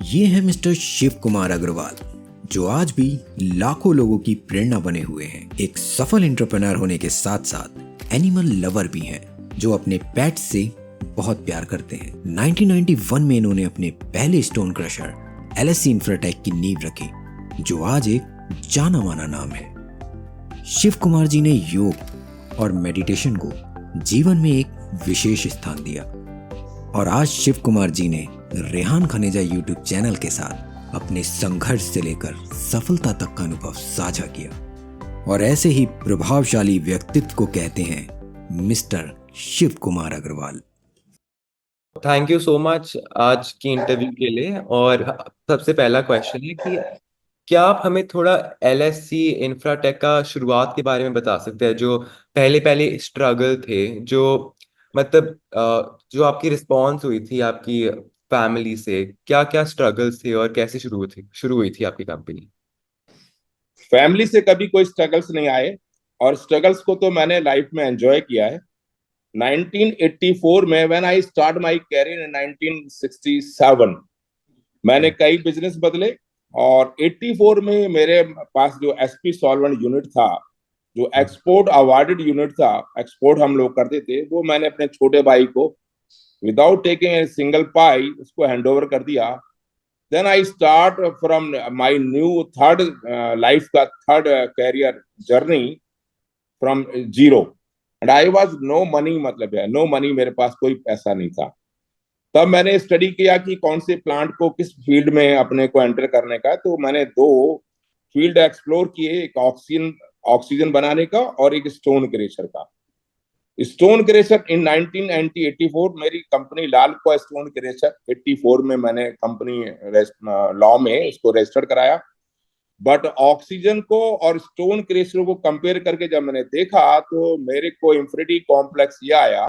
ये है मिस्टर शिव कुमार अग्रवाल, जो आज भी लाखों लोगों की प्रेरणा बने हुए हैं। एक सफल एंटरप्रेन्योर होने के साथ साथ एनिमल लवर भी हैं, जो अपने पेट्स से बहुत प्यार करते हैं। 1991 में इन्होंने अपने पहले स्टोन क्रशर LSC इंफ्राटेक की नींव रखी, जो आज एक जाना माना नाम है। शिव कुमार जी ने योग और मेडिटेशन को जीवन में एक विशेष स्थान दिया और आज शिव कुमार जी ने रेहान खनेजा यूट्यूब चैनल के साथ अपने संघर्ष से लेकर सफलता तक का अनुभव साझा किया। और ऐसे ही प्रभावशाली व्यक्तित्व को कहते हैं mister Shiv Kumar Agarwal. Thank you so much आज की इंटरव्यू के लिए। और सबसे पहला क्वेश्चन है कि क्या आप हमें थोड़ा LSC इंफ्राटेक का शुरुआत के बारे में बता सकते हैं, जो पहले पहले स्ट्रगल थे, जो मतलब जो आपकी रिस्पॉन्स हुई थी आपकी फैमिली से, क्या क्या स्ट्रगल्स थे और कैसे शुरू हुई थी आपकी कंपनी? फैमिली से कभी कोई स्ट्रगल्स नहीं आए और स्ट्रगल्स को तो मैंने लाइफ में एंजॉय किया है। 1984 में when I start my career in 1967 मैंने कई बिजनेस बदले और 84 में मेरे पास जो SP सॉल्वेंट यूनिट था, जो एक्सपोर्ट अवार्डेड यूनिट था, एक्सपोर्ट हम लोग करते थे, वो मैंने अपने छोटे भाई को विदाउट टेकिंग ए सिंगल पाई उसको हैंड ओवर कर दिया। Then I start from my new third life का third career journey from zero and I was no money, मतलब है no money, मेरे पास कोई पैसा नहीं था। तब मैंने स्टडी किया कि कौन से प्लांट को किस फील्ड में अपने को एंटर करने का। तो मैंने दो फील्ड एक्सप्लोर किए, एक ऑक्सीजन बनाने का और एक स्टोन क्रेशर का। स्टोन क्रेशर इन 1984 मेरी कंपनी लाल को स्टोन क्रेशर 84 में मैंने कंपनी लॉ में उसको रजिस्टर्ड कराया। बट ऑक्सीजन को और स्टोन क्रेशर को कंपेयर करके जब मैंने देखा तो मेरे को इंफिनिटी कॉम्प्लेक्स ये आया।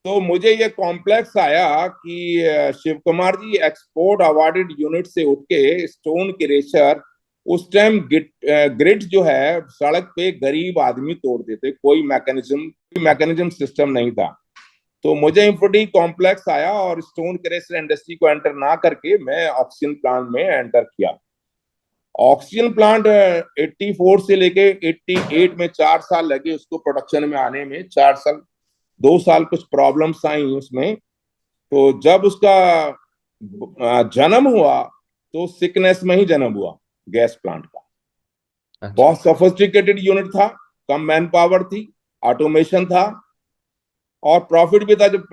तो मुझे ये कॉम्प्लेक्स आया कि Shiv Kumar ji export awarded unit से उठ के स्टोन क्रेशर, उस टाइम ग्रिड जो है सड़क पे गरीब आदमी तोड़ देते, कोई मैकेनिज्म सिस्टम नहीं था। तो मुझे इंफिनिटी कॉम्प्लेक्स आया और स्टोन क्रेशर इंडस्ट्री को एंटर ना करके मैं ऑक्सीजन प्लांट में एंटर किया। ऑक्सीजन प्लांट 84 से लेके 88 में 4 साल लगे उसको प्रोडक्शन में आने में। 4 साल 2 साल कुछ प्रॉब्लम्स आई उसमें। तो जब उसका जन्म हुआ तो सिकनेस में ही जन्म हुआ गैस प्लांट का। अच्छा। बहुत सोफिस्टिकेटेड यूनिट था, कम मैन पावर थी, ऑटोमेशन था और प्रॉफिट भी था जब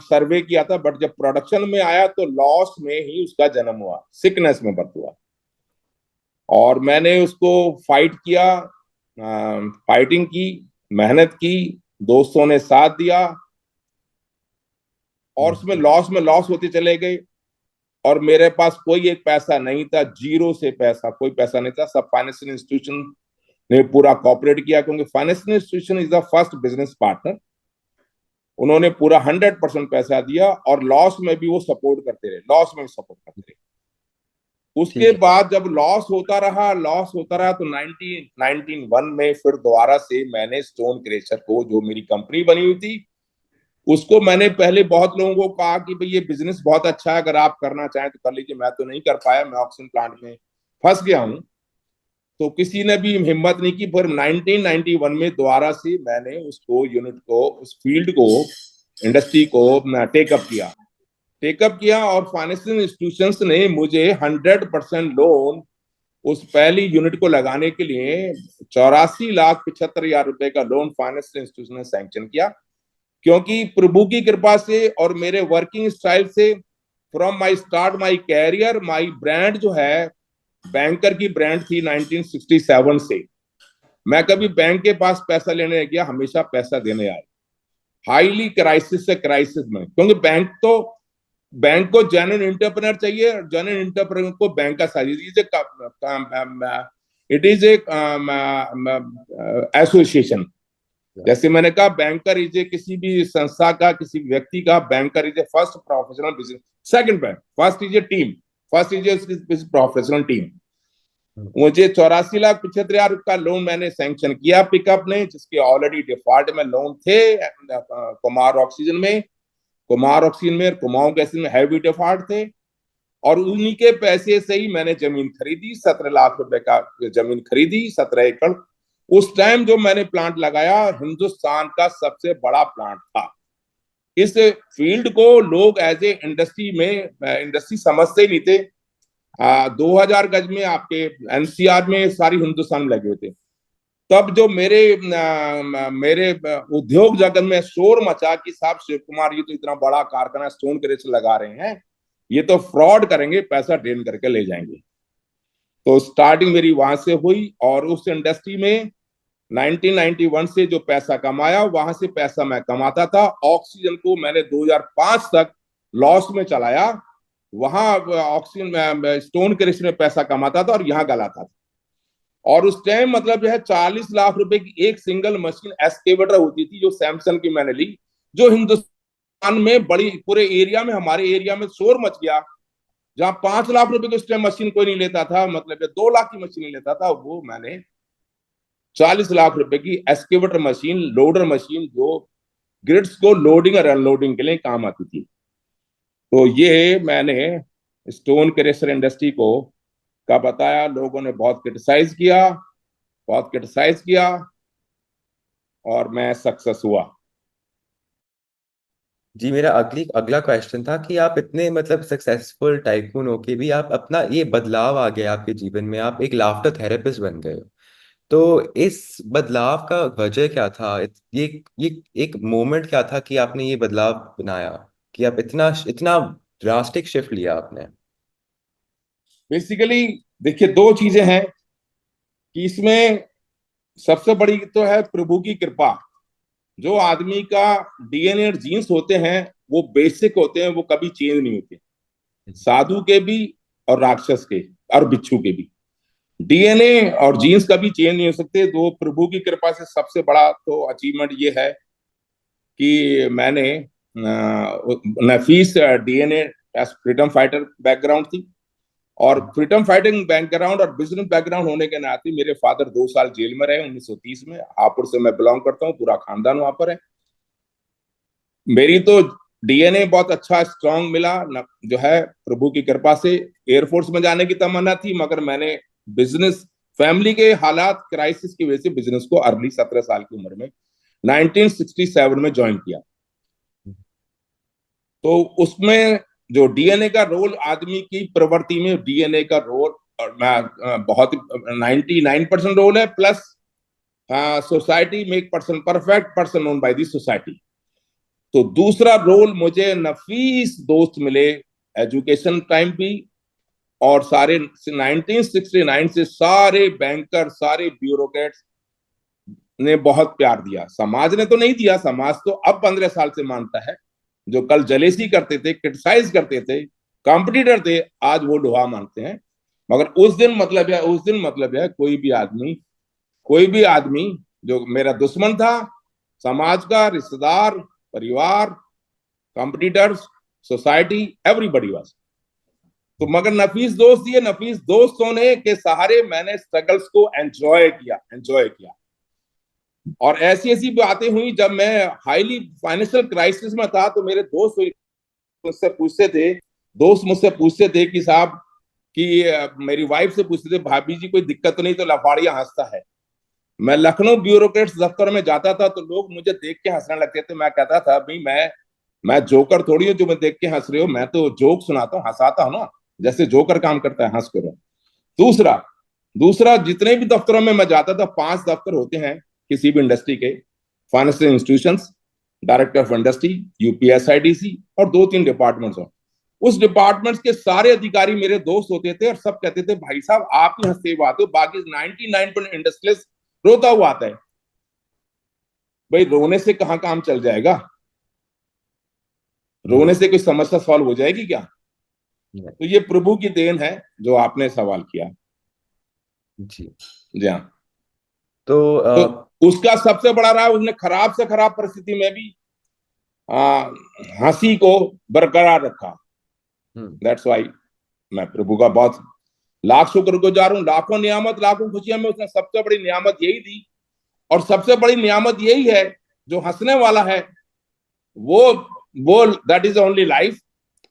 सर्वे किया था। बट जब प्रोडक्शन में आया तो लॉस में ही उसका जन्म हुआ, सिकनेस में बर्थ हुआ। और मैंने उसको फाइट किया, फाइटिंग की, मेहनत की, दोस्तों ने साथ दिया और उसमें लॉस होते चले गए। और मेरे पास कोई एक पैसा नहीं था, जीरो से पैसा, कोई पैसा नहीं था। सब फाइनेंशियल इंस्टीट्यूशन ने पूरा कॉपरेट किया, क्योंकि financial institution is the first business partner. उन्होंने पूरा 100% पैसा दिया और लॉस में भी वो सपोर्ट करते रहे, लॉस में भी सपोर्ट करते रहे। उसके बाद जब लॉस होता रहा तो 1991 में फिर दोबारा से मैंने स्टोन क्रेशर को, जो मेरी कंपनी बनी हुई थी, उसको मैंने पहले बहुत लोगों को कहा कि भाई ये बिजनेस बहुत अच्छा है, अगर आप करना चाहें तो कर लीजिए। मैं तो नहीं कर पाया, मैं ऑक्सीजन प्लांट में फंस गया हूं। तो किसी ने भी हिम्मत नहीं की। फिर 1991 में दोबारा से मैंने उसको यूनिट को, उस फील्ड को, इंडस्ट्री को टेकअप किया और फाइनेंशियल इंस्टीट्यूशंस ने मुझे 100% लोन उस पहली यूनिट को लगाने के लिए 84,75,000 रुपए का लोन फाइनेंशियल इंस्टीट्यूशन ने सैंक्शन किया। क्योंकि प्रभु की कृपा से और मेरे वर्किंग स्टाइल से, from my start my career, my brand जो है बैंकर की ब्रांड थी 1967 से। मैं कभी बैंक के पास पैसा लेने नहीं गया, हमेशा पैसा देने आए, हाईली क्राइसिस से क्राइसिस में। क्योंकि बैंक को जेन्युइन एंटरप्रेन्योर चाहिए, जेन्युइन एंटरप्रेन्योर को बैंक का size, it is a association. जैसे मैंने कहा, बैंकर इज ए किसी भी संस्था का, किसी व्यक्ति का, banker is a first professional business, second bank, first is a team, first is a professional team. मुझे 84,75,000 का लोन मैंने सैंक्शन किया पिकअप ने, जिसके ऑलरेडी डिफॉल्ट में लोन थे कुमार ऑक्सीजन में, कुमाऊं गैस में हैवी डिफॉल्ट थे। और उन्हीं के पैसे से ही मैंने जमीन खरीदी, 17 लाख रुपए का जमीन खरीदी, 17 एकड़। उस टाइम जो मैंने प्लांट लगाया, हिंदुस्तान का सबसे बड़ा प्लांट था। इस फील्ड को लोग एज ए इंडस्ट्री समझते ही नहीं थे। 2000 गज में आपके एनसीआर में सारी हिंदुस्तान में लगे हुए थे। तब जो मेरे उद्योग जगत में शोर मचा कि साहब शिव कुमार, ये तो इतना बड़ा कारखाना स्टोन क्रेश लगा रहे हैं, ये तो फ्रॉड करेंगे, पैसा ड्रेन करके ले जाएंगे। तो स्टार्टिंग मेरी वहां से हुई, और उस इंडस्ट्री में 1991 से जो पैसा कमाया, वहां से पैसा मैं कमाता था। ऑक्सीजन को मैंने 2005 तक लॉस में चलाया। वहां ऑक्सीजन स्टोन क्रेश में पैसा कमाता था और यहाँ गलाता था। और उस टाइम मतलब जो है 40 लाख रुपए की एक सिंगल मशीन एस्केवेटर होती थी, जो सैमसंग की मैंने ली, जो हिंदुस्तान में बड़ी पूरे एरिया में, हमारे एरिया में शोर मच गया। जहां 5 लाख रुपए की उस टाइम मशीन कोई नहीं लेता था, मतलब 2 लाख की मशीन लेता था, वो मैंने 40 लाख रुपए की एस्केवेटर मशीन, लोडर मशीन, जो ग्रिड्स को लोडिंग और अनलोडिंग के लिए काम आती थी। तो ये मैंने स्टोन क्रेशर इंडस्ट्री को का बताया। लोगों ने बहुत क्रिटिसाइज किया, बहुत क्रिटिसाइज किया, और मैं सक्सेस हुआ। जी, मेरा अगला क्वेश्चन था कि आप इतने मतलब सक्सेसफुल टाइकून होके भी आप अपना ये बदलाव आ गया आपके जीवन में, आप एक लाफ्टर थेरेपिस्ट बन गए हो। तो इस बदलाव का वजह क्या था? ये एक मोमेंट क्या था कि आपने ये बदलाव बनाया, कि आप इतना इतना ड्रास्टिक शिफ्ट लिया आपने? बेसिकली देखिए, दो चीजें हैं कि इसमें सबसे बड़ी तो है प्रभु की कृपा। जो आदमी का डीएनए और जीन्स होते हैं, वो बेसिक होते हैं, वो कभी चेंज नहीं होते। साधु के भी और राक्षस के और बिच्छू के भी डीएनए और जीन्स कभी चेंज नहीं हो सकते। तो प्रभु की कृपा से सबसे बड़ा तो अचीवमेंट ये है कि मैंने नफीस डीएनए फ्रीडम फाइटर बैकग्राउंड थी, और फ्रीडम फाइटिंग बैकग्राउंड और बिजनेस बैकग्राउंड होने के नाते मेरे फादर 2 साल जेल में रहे 1930 में। हापुड़ से मैं बिलोंग करता हूँ, पूरा खानदान वहां पर है। मेरी तो डीएनए बहुत अच्छा स्ट्रांग मिला जो है प्रभु की कृपा से। एयरफोर्स में जाने की तमन्ना थी, मगर मैंने बिजनेस, फैमिली के हालात क्राइसिस की वजह से बिजनेस को अर्ली 17 साल की उम्र में 1967 में ज्वाइन किया। तो उसमें जो डीएनए का रोल, आदमी की प्रवृत्ति में डीएनए का रोल बहुत 99% रोल है, plus society make person perfect, person own by the society. तो दूसरा रोल, मुझे नफीस दोस्त मिले एजुकेशन टाइम भी, और सारे 1969 से सारे बैंकर, सारे ब्यूरोक्रेट्स ने बहुत प्यार दिया। समाज ने तो नहीं दिया, समाज तो अब 15 साल से मानता है। जो कल जलेसी करते थे, क्रिटिसाइज करते थे, कॉम्पिटिटर थे, आज वो लोहा मानते हैं। मगर उस दिन मतलब है कोई भी आदमी जो मेरा दुश्मन था, समाज का, रिश्तेदार, परिवार, कॉम्पिटिटर्स, सोसाइटी, एवरीबडी वाज। तो मगर नफीस दोस्त दिए, नफीस दोस्तों ने के सहारे मैंने स्ट्रगल्स को एंजॉय किया। और ऐसी ऐसी बातें हुई, जब मैं हाईली फाइनेंशियल क्राइसिस में था, तो मेरे दोस्त मुझसे पूछते थे कि साहब, कि मेरी वाइफ से पूछते थे, भाभी जी कोई दिक्कत तो नहीं? तो लफाड़िया हंसता है। मैं लखनऊ ब्यूरोक्रेट्स दफ्तर में जाता था, तो लोग मुझे देख के हंसने लगते थे। मैं कहता था, भाई मैं जोकर थोड़ी हूँ जो मैं देख के हंस रहे हो, मैं तो जोक सुनाता हूँ, हंसाता हूँ ना, जैसे जोकर काम करता है, हंस करो। दूसरा दूसरा जितने भी दफ्तरों में मैं जाता था, 5 दफ्तर होते हैं किसी भी इंडस्ट्री के, financial institutions, director of industry, UPSIDC, और 2-3 डिपार्टमेंट्स हो। उस डिपार्टमेंट्स के सारे अधिकारी मेरे दोस्त होते थे, और सब कहते थे, भाई साहब आप ही हंसते हुए आते हो, बाकी 99% इंडस्ट्रियलिस्ट रोता हुआ आता है। भाई रोने से कहाँ काम चल जाएगा? रोने से कोई समस्या सॉल्व हो जाएगी क्या? तो ये प्रभु की देन है, जो आपने सवाल किया। जी जी हाँ। तो उसका सबसे बड़ा रहा, उसने खराब से खराब परिस्थिति में भी हंसी को बरकरार रखा। दैट्स वाई मैं प्रभु का बहुत लाख शुक्रगुजार हूं। लाखों नियामत, लाखों खुशियां में उसने सबसे बड़ी नियामत यही दी। और सबसे बड़ी नियामत यही है, जो हंसने वाला है वो दैट इज ओनली लाइफ,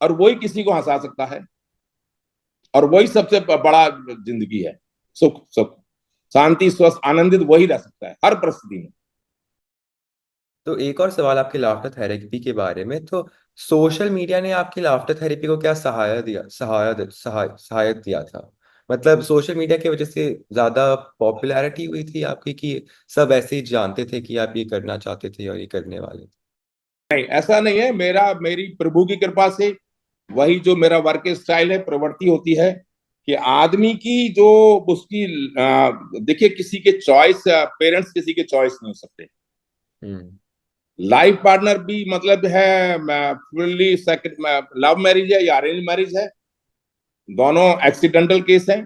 और वही किसी को हंसा सकता है। और वही सबसे बड़ा जिंदगी है। सुख सुख शांति स्वस्थ आनंदित वही रह सकता है हर परिस्थिति में। तो एक और सवाल आपके लाफ्टर थेरेपी के बारे में। तो सोशल मीडिया ने आपकी लाफ्टर थेरेपी को क्या सहायता दिया था? मतलब सोशल मीडिया की वजह से ज्यादा पॉपुलैरिटी हुई थी आपकी, कि सब ऐसे ही जानते थे कि आप ये करना चाहते थे और ये करने वाले थे? नहीं, ऐसा नहीं है। मेरी प्रभु की कृपा से वही जो मेरा वर्क स्टाइल है, प्रवृत्ति होती है कि आदमी की जो उसकी देखिए, किसी के चॉइस, पेरेंट्स किसी के चॉइस नहीं हो सकते। हम्म। लाइफ पार्टनर भी मतलब है फुल्ली लव मैरिज है या अरेंज मैरिज है, दोनों एक्सीडेंटल केस हैं।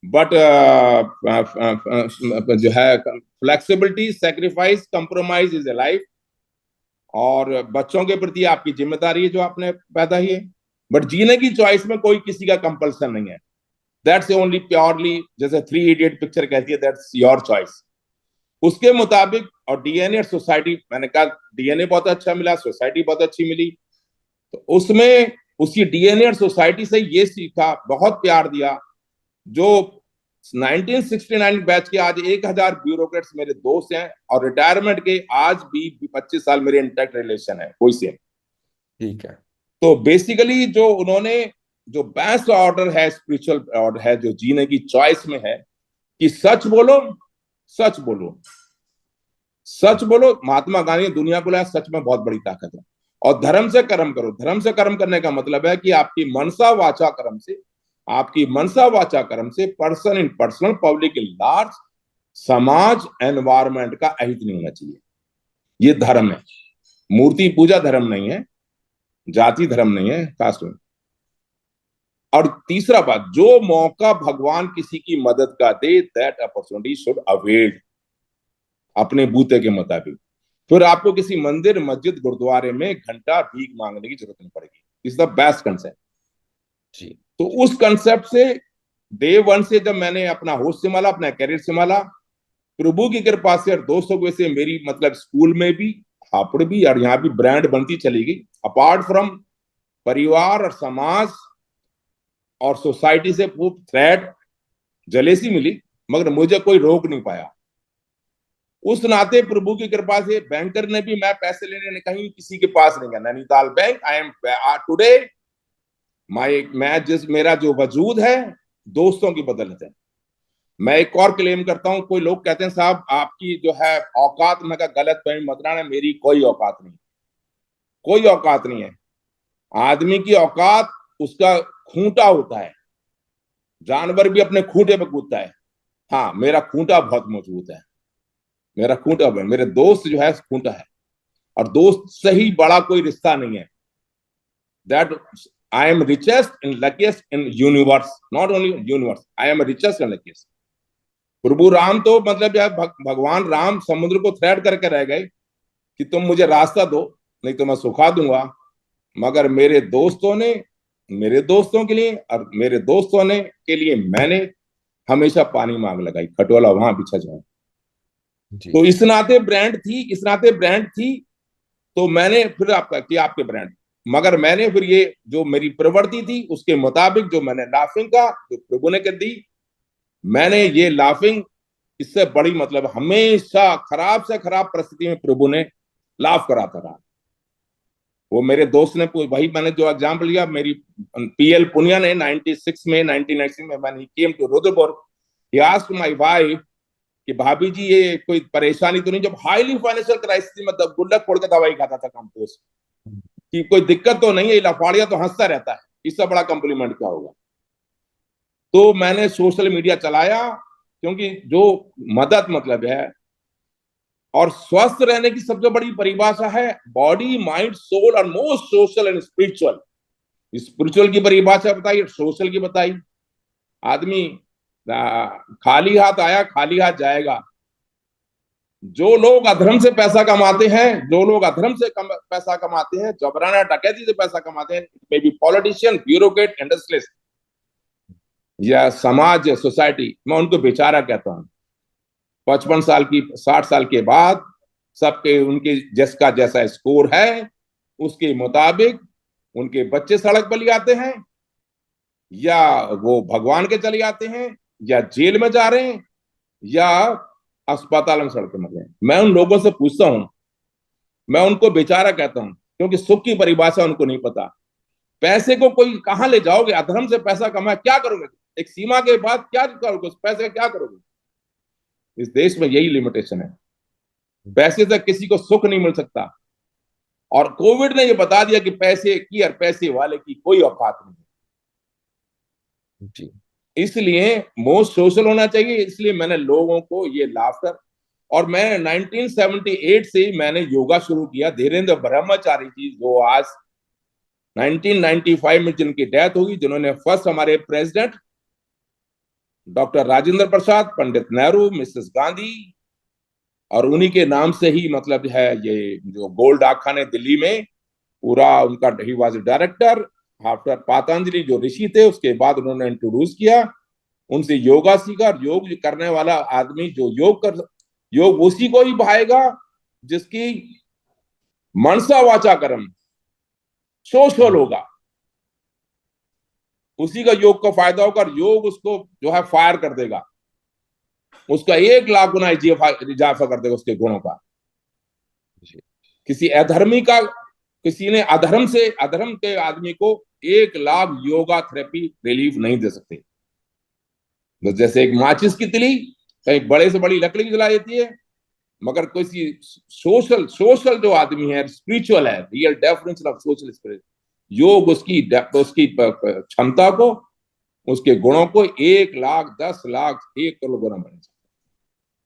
बट जो है flexibility, sacrifice, compromise is a life. और बच्चों के प्रति आपकी जिम्मेदारी है जो आपने पैदा की है। बट जीने की चॉइस में कोई किसी का कंपल्सन नहीं है। दैट्स ओनली प्योरली, जैसे 3 इडियट पिक्चर कहती है, दैट्स योर चॉइस। उसके मुताबिक, और डीएनए और सोसाइटी, मैंने कहा डीएनए बहुत अच्छा मिला, सोसाइटी बहुत अच्छी मिली, तो उसमें उसकी डीएनए और सोसाइटी से ये सीखा, बहुत प्यार दिया। जो 1969 बैच के आज 1000 ब्यूरोक्रेट्स मेरे दोस्त हैं, और रिटायरमेंट के आज भी 25 साल मेरे इंटैक्ट रिलेशन है कोई से। ठीक है। तो बेसिकली जो उन्होंने, जो बेस्ट ऑर्डर है, स्पिरिचुअल ऑर्डर है जो जीने की चॉइस में है, कि सच बोलो, सच बोलो, सच बोलो। महात्मा गांधी ने दुनिया को लाया, सच में बहुत बड़ी ताकत है। और धर्म से कर्म करो। धर्म से कर्म करने का मतलब है कि आपकी मनसा वाचा कर्म से, आपकी मनसा वाचा कर्म से person in personal, public in large, समाज, एनवायरमेंट का अहित नहीं होना चाहिए। ये धर्म है। मूर्ति पूजा धर्म नहीं है, जाति धर्म नहीं है, कास्ट में। और तीसरा बात, जो मौका भगवान किसी की मदद का दे, दैट अपॉर्चुनिटी शुड अवेल अपने बूते के मुताबिक। फिर आपको किसी मंदिर, मस्जिद, गुरुद्वारे में घंटा भीख मांगने की जरूरत नहीं पड़ेगी। Is the best concept. जी। तो उस कंसेप्ट से डे वन से जब मैंने अपना होश संभाला, अपना कैरियर संभाला, प्रभु की कृपा से और दोस्तों की वजह से, मेरी मतलब स्कूल में भी, हापड़ भी, और यहाँ भी ब्रांड बनती चली गई। अपार्ट फ्रॉम परिवार और समाज और सोसाइटी से खूब थ्रेट, जलेसी मिली, मगर मुझे कोई रोक नहीं पाया। उस नाते प्रभु की कृपा से बैंकर ने भी, मैं पैसे लेने कहीं किसी के पास नहीं गया, Nainital bank. I am today मेरा जो वजूद है दोस्तों की बदौलत है। मैं एक और क्लेम करता हूं, कोई लोग कहते हैं साहब आपकी जो है औकात, मैं कहा गलत फहमी मत रहना, मेरी कोई औकात नहीं, कोई औकात नहीं है। आदमी की औकात उसका खूंटा होता है। जानवर भी अपने खूंटे पे कूदता है। हाँ, मेरा खूंटा बहुत मजबूत है। मेरा खूंटा, मेरे दोस्त जो है खूंटा है। और दोस्त से ही बड़ा कोई रिश्ता नहीं है। That I am richest and luckiest in universe, not only universe, I am richest and luckiest. Prabhu Ram तो मतलब जो है भगवान राम समुद्र को थ्रेट करके रह गए कि तुम मुझे रास्ता दो, नहीं तो मैं सुखा दूंगा। मगर मेरे दोस्तों ने, मेरे दोस्तों के लिए और मेरे दोस्तों ने के लिए मैंने हमेशा पानी मांग लगाई, खटोला वहां बिछा जाए। तो इस नाते ब्रांड थी, इस नाते ब्रांड थी। तो मैंने फिर आपका किया आपके ब्रांड। मगर मैंने फिर ये जो मेरी प्रवृत्ति थी उसके मुताबिक जो मैंने लाफिंग का जो प्रभु ने कर दी, मैंने ये लाफिंग, इससे बड़ी मतलब हमेशा खराब से खराब परिस्थिति में प्रभु ने लाफ कराता रहा। वो मेरे दोस्त ने, वही मैंने जो एग्जाम्पल लिया, मेरी पीएल पुनिया ने 96 में 1996 में मैंने came to Rudrapur, he asked my wife कि भाभी जी ये कोई परेशानी तो नहीं, जब हाईली फाइनेंशियल क्राइसिस में गुल्लक फोड़ के दवाई खाता था कंपोस्ट, कि कोई दिक्कत तो नहीं है, लफाड़िया तो हंसता रहता है, इससे बड़ा कॉम्प्लीमेंट क्या होगा। तो मैंने सोशल मीडिया चलाया, क्योंकि जो मदद मतलब है, और स्वस्थ रहने की सबसे बड़ी परिभाषा है बॉडी, माइंड, सोल और most social and spiritual. Spiritual की परिभाषा बताई, सोशल की बताई। आदमी खाली हाथ आया, खाली हाथ जाएगा। जो लोग अधर्म से पैसा कमाते हैं, जो लोग अधर्म से पैसा कमाते हैं, जबराना डकैती से पैसा कमाते हैं, may be politician, bureaucrat, industrialist या समाज, सोसाइटी, मैं उनको बेचारा कहता हूं। 55 साल की, 60 साल के बाद सबके उनके जिसका जैसा स्कोर है उसके मुताबिक उनके बच्चे सड़क पर ले आते हैं, या वो भगवान के चले जाते हैं, या जेल में जा रहे हैं, या अस्पताल में सड़क मर रहे हैं। मैं उन लोगों से पूछता हूं, मैं उनको बेचारा कहता हूं, क्योंकि सुख की परिभाषा उनको नहीं पता। पैसे को कोई कहां ले जाओगे? अधर्म से पैसा कमाए क्या करोगे? एक सीमा के बाद क्या करोगे? उस पैसे का क्या करोगे? इस देश में यही लिमिटेशन है, पैसे से किसी को सुख नहीं मिल सकता। और कोविड ने ये बता दिया कि पैसे की और पैसे वाले की कोई औकात नहीं है जी। इसलिए मोस्ट सोशल होना चाहिए। इसलिए मैंने लोगों को ये लाफ्टर, और मैं 1978 से मैंने योगा शुरू किया। धीरेन्द्र ब्रह्मचारी जी, जो आज 1995 में जिनकी डेथ होगी, जिन्होंने फर्स्ट हमारे president doctor Rajendra Prasad, Pandit Nehru, Mrs Gandhi, और उन्हीं के नाम से ही मतलब है ये जो गोल्ड डाकखाने दिल्ली में पूरा उनका, he was director after Patanjali जो ऋषि थे, उसके बाद उन्होंने इंट्रोड्यूस किया, उनसे योगा सीखा। और योग करने वाला आदमी जो योग उसी को ही भाएगा जिसकी मनसा वाचा कर्म सोशल होगा, उसी का योग को फायदा होगा। और योग उसको जो है फायर कर देगा, उसका 1 लाख गुना इजाफा कर देगा उसके गुणों का। किसी अधर्मी का, किसी ने अधर्म के आदमी को 1 लाख योगा थेरेपी रिलीफ नहीं दे सकते। तो जैसे एक माचिस की तिली कहीं बड़े से बड़ी लकड़ी जला देती है, मगर किसी सोशल जो आदमी है, स्पिरिचुअल है, real definition of social spirit, योग उसकी क्षमता को, उसके गुणों को 1 लाख, 10 लाख, 1 करोड़ गुना बढ़ा सकता है।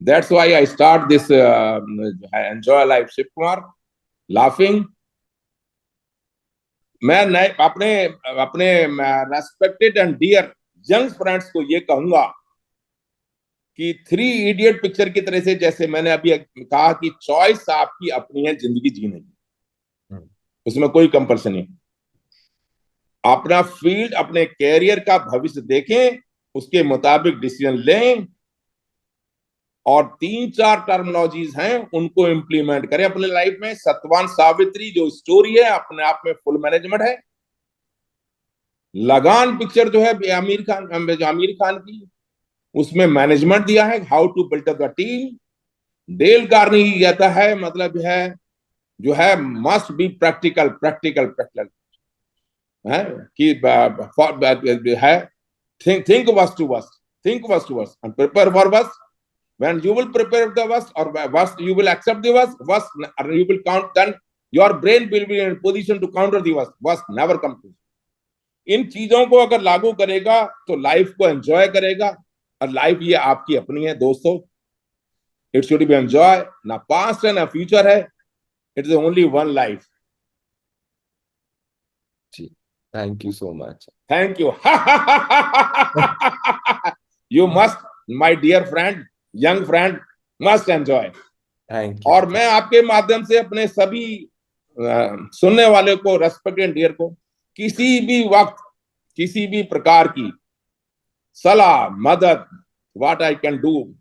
That's why I start this enjoy life Shiv Kumar laughing. मैं अपने respected and dear young friends को ये कहूंगा कि 3 इडियट पिक्चर की तरह से, जैसे मैंने अभी कहा कि चॉइस आपकी अपनी है जिंदगी जीने की, उसमें कोई कंपल्सन नहीं। अपना फील्ड, अपने कैरियर का भविष्य देखें, उसके मुताबिक डिसीजन लें, और 3-4 टर्मिनोलॉजीज हैं उनको इंप्लीमेंट करें अपने लाइफ में। सत्यवान सावित्री जो स्टोरी है अपने आप में फुल मैनेजमेंट है। लगान पिक्चर जो है आमिर खान की, उसमें मैनेजमेंट दिया है, how to build up the team. Dale Carnegie कहता है मतलब है जो है मस्ट बी प्रैक्टिकल है कि है think worst to worst and prepare for worst. When you will prepare the worst or worst, you will accept the worst, you will count, then your brain will be in position to counter the worst never come to. इन चीजों को अगर लागू करेगा तो life को enjoy करेगा, और life ये आपकी अपनी है दोस्तों। इट शुड बी एंजॉय, ना पास्ट है ना फ्यूचर है, it is only one life. Thank you so much. Thank you. You must, my dear friend, young friend, must enjoy. Thank you. और मैं आपके माध्यम से अपने सभी सुनने वाले को, रेस्पेक्टेड डियर को, किसी भी वक्त किसी भी प्रकार की सलाह, मदद, what I can do,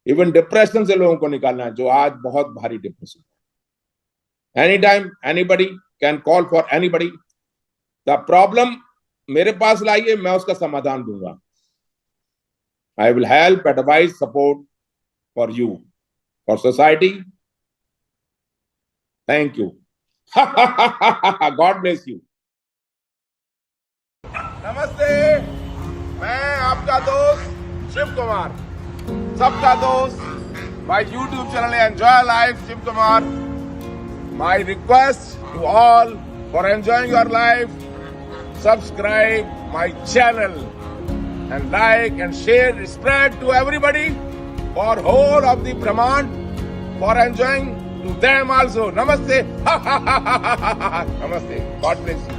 even depression से लोगों को निकालना है, जो आज बहुत भारी डिप्रेशन है। Any time anybody can call for anybody. The problem मेरे पास लाइए, मैं उसका समाधान दूंगा। I will help, advice, support for you, for society. Thank you. God bless you. नमस्ते, मैं आपका दोस्त शिव कुमार, सबका दोस्त। My YouTube channel enjoy life Shiv Kumar. My request to all for enjoying your life, subscribe my channel and like and share, spread to everybody for whole of the Brahman, for enjoying to them also. Namaste. Namaste. God bless you.